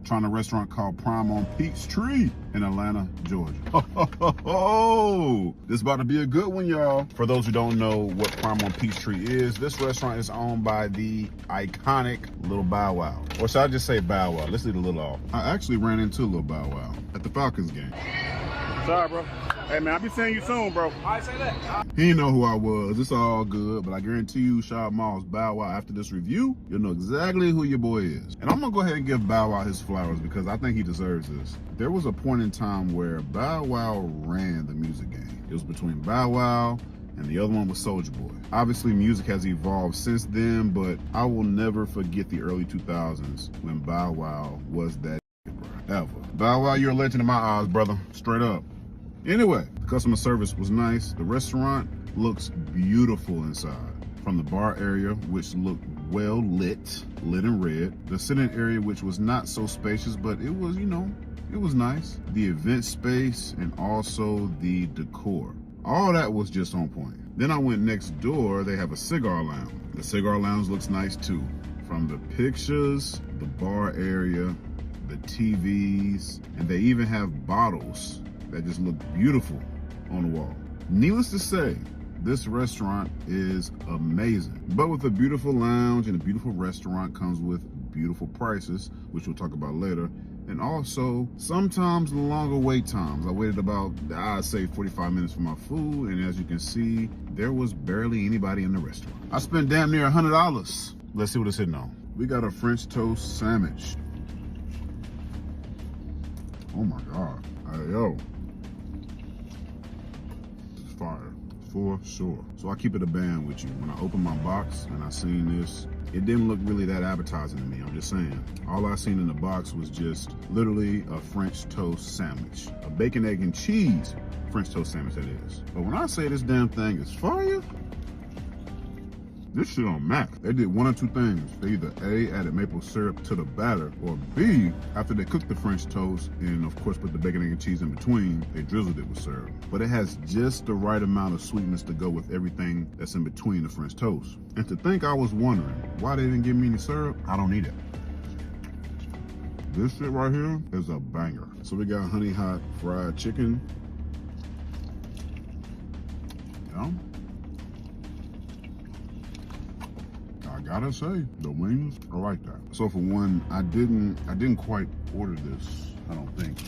trying a restaurant called Prime on Peachtree in Atlanta, Georgia. Oh, this is about to be a good one, y'all. For those who don't know what Prime on Peachtree is, this restaurant is owned by the iconic Lil Bow Wow. Or should I just say Bow Wow? Let's leave a little off. I actually ran into Lil Bow Wow at the Falcons game. Sorry, bro. Hey, man, I'll be seeing you soon, bro. I say that. He didn't know who I was. It's all good, but I guarantee you, Shad Moss, Bow Wow, after this review, you'll know exactly who your boy is. And I'm gonna go ahead and give Bow Wow his flowers because I think he deserves this. There was a point in time where Bow Wow ran the music game. It was between Bow Wow and the other one was Soulja Boy. Obviously, music has evolved since then, but I will never forget the early 2000s when Bow Wow was that ever. Bow Wow, you're a legend in my eyes, brother. Straight up. Anyway, the customer service was nice. The restaurant looks beautiful inside. From the bar area, which looked well lit in red. The sitting area, which was not so spacious, but it was, it was nice. The event space and also the decor. All that was just on point. Then I went next door. They have a cigar lounge. The cigar lounge looks nice too. From the pictures, the bar area, the TVs, and they even have bottles that just look beautiful on the wall. Needless to say, this restaurant is amazing. But with a beautiful lounge and a beautiful restaurant comes with beautiful prices, which we'll talk about later. And also, sometimes longer wait times. I waited about, I'd say 45 minutes for my food, and as you can see, there was barely anybody in the restaurant. I spent damn near $100. Let's see what it's hitting on. We got a French toast sandwich. Oh my God. Hey, yo. This is fire, for sure. So I keep it a band with you. When I opened my box and I seen this, it didn't look really that appetizing to me, I'm just saying. All I seen in the box was just literally a French toast sandwich. A bacon, egg, and cheese French toast sandwich, that is. But when I say this damn thing is fire, this shit on Mac. They did one or two things. They either A, added maple syrup to the batter, or B, after they cooked the French toast and of course put the bacon, egg, and cheese in between, they drizzled it with syrup. But it has just the right amount of sweetness to go with everything that's in between the French toast. And to think I was wondering why they didn't give me any syrup, I don't need it. This shit right here is a banger. So we got honey hot fried chicken. Yeah. I gotta say, the wings are like that. So for one, I didn't quite order this, I don't think.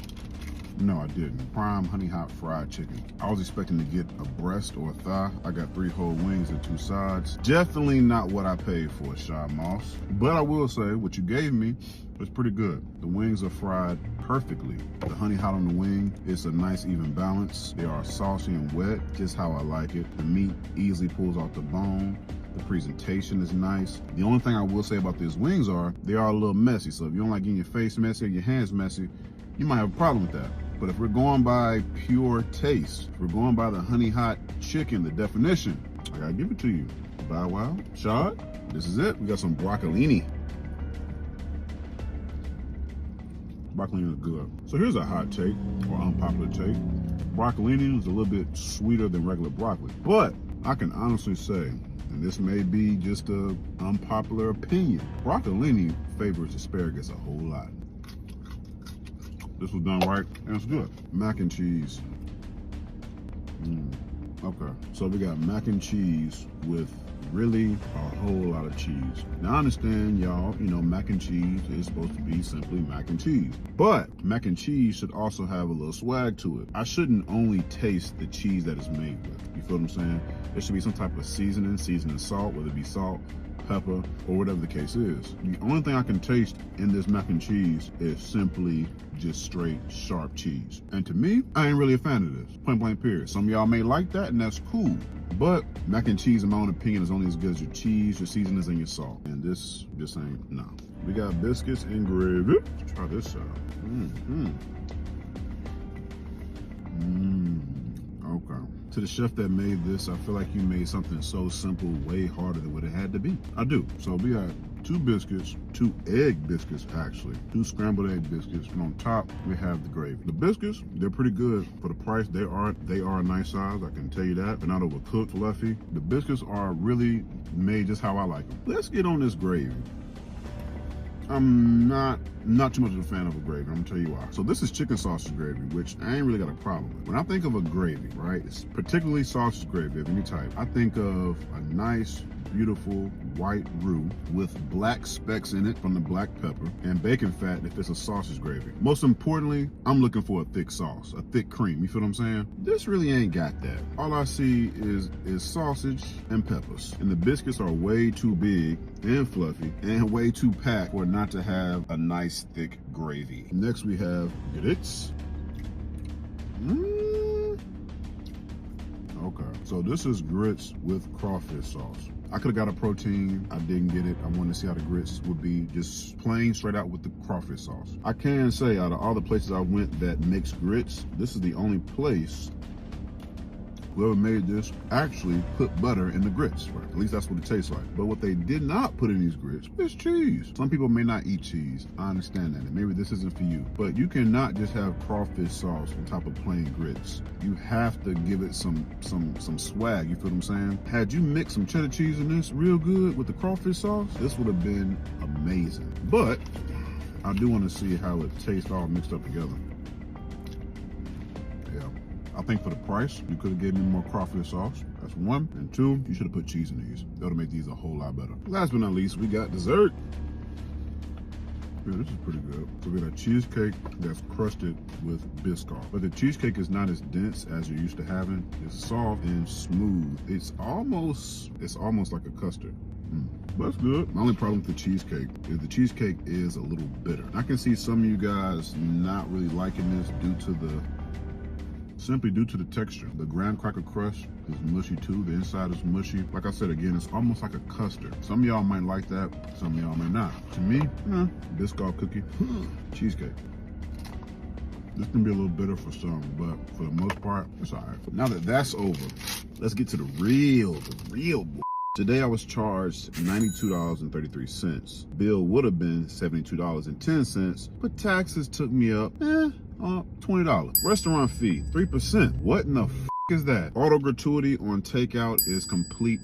No, I didn't. Prime honey hot fried chicken. I was expecting to get a breast or a thigh. I got 3 whole wings and 2 sides. Definitely not what I paid for, Shad Moss. But I will say, what you gave me was pretty good. The wings are fried perfectly. The honey hot on the wing is a nice even balance. They are saucy and wet, just how I like it. The meat easily pulls off the bone. The presentation is nice. The only thing I will say about these wings are, they are a little messy. So if you don't like getting your face messy or your hands messy, you might have a problem with that. But if we're going by pure taste, if we're going by the honey hot chicken, the definition, I gotta give it to you. Bow Wow, Shad, this is it. We got some broccolini. Broccolini is good. So here's a hot take, or unpopular take. Broccolini is a little bit sweeter than regular broccoli. But I can honestly say, and this may be just an unpopular opinion, broccolini favors asparagus a whole lot. This was done right, and it's good. Mac and cheese. Okay, so we got mac and cheese with really a whole lot of cheese. Now I understand, y'all, mac and cheese is supposed to be simply mac and cheese. But mac and cheese should also have a little swag to it. I shouldn't only taste the cheese that it's made with. You feel what I'm saying? There should be some type of seasoning salt, whether it be salt, pepper, or whatever the case is. The only thing I can taste in this mac and cheese is simply just straight sharp cheese. And to me, I ain't really a fan of this. Point blank period. Some of y'all may like that, and that's cool. But mac and cheese, in my own opinion, is only as good as your cheese, your seasonings, and your salt. And this ain't, no. We got biscuits and gravy. Let's try this out. Okay. To the chef that made this, I feel like you made something so simple way harder than what it had to be. I do. So we got 2 biscuits, 2 egg biscuits actually, 2 scrambled egg biscuits, and on top we have the gravy. The biscuits, they're pretty good for the price. They are a nice size, I can tell you that. They're not overcooked, fluffy. The biscuits are really made just how I like them. Let's get on this gravy. I'm not too much of a fan of a gravy. I'm gonna tell you why. So this is chicken sausage gravy, which I ain't really got a problem with. When I think of a gravy, right, it's particularly sausage gravy of any type, I think of a nice, beautiful white roux with black specks in it from the black pepper and bacon fat if it's a sausage gravy. Most importantly, I'm looking for a thick sauce, a thick cream. You feel what I'm saying? This really ain't got that. All I see is sausage and peppers. And the biscuits are way too big and fluffy and way too packed for it not to have a nice thick gravy. Next we have grits. Okay, so this is grits with crawfish sauce. I could have got a protein, I didn't get it. I wanted to see how the grits would be just plain straight out with the crawfish sauce. I can say out of all the places I went that makes grits, this is the only place whoever made this actually put butter in the grits, right? At least that's what it tastes like. But what they did not put in these grits is cheese. Some people may not eat cheese. I understand that, and maybe this isn't for you. But you cannot just have crawfish sauce on top of plain grits. You have to give it some swag, you feel what I'm saying? Had you mixed some cheddar cheese in this real good with the crawfish sauce, this would have been amazing. But I do want to see how it tastes all mixed up together. Yeah. I think for the price, you could have given me more crawfish sauce. That's one. And two, you should have put cheese in these. That would make these a whole lot better. Last but not least, we got dessert. Yeah, this is pretty good. So we got a cheesecake that's crusted with Biscoff. But the cheesecake is not as dense as you're used to having. It's soft and smooth. It's almost like a custard. That's good. My only problem with the cheesecake is the cheesecake is a little bitter. I can see some of you guys not really liking this simply due to the texture. The graham cracker crust is mushy too. The inside is mushy. Like I said again, it's almost like a custard. Some of y'all might like that, some of y'all may not. To me, Biscoff cookie, cheesecake. This can be a little bitter for some, but for the most part, it's all right. Now that that's over, let's get to the real boy. Today I was charged $92.33. Bill would have been $72.10, but taxes took me up, $20. Restaurant fee, 3%. What in the is that? Auto gratuity on takeout is complete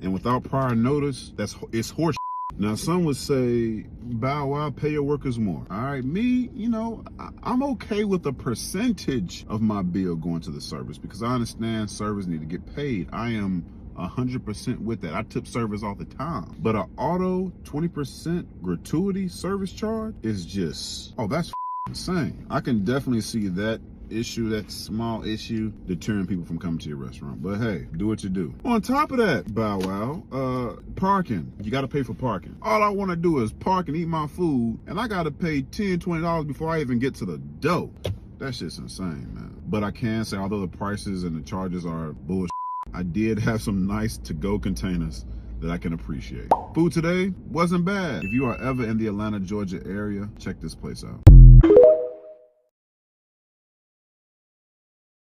and without prior notice, it's horse. Now some would say, Bow Wow, pay your workers more. All right, me, I'm okay with a percentage of my bill going to the service because I understand servers need to get paid. I am 100% with that. I tip servers all the time. But an auto 20% gratuity service charge is just, that's insane. I can definitely see that issue, that small issue, deterring people from coming to your restaurant. But hey, do what you do. On top of that, Bow Wow, parking. You gotta pay for parking. All I wanna do is park and eat my food, and I gotta pay $10, $20 before I even get to the dough. That shit's insane, man. But I can say, although the prices and the charges are bullshit, I did have some nice to-go containers that I can appreciate. Food today wasn't bad. If you are ever in the Atlanta, Georgia area, check this place out.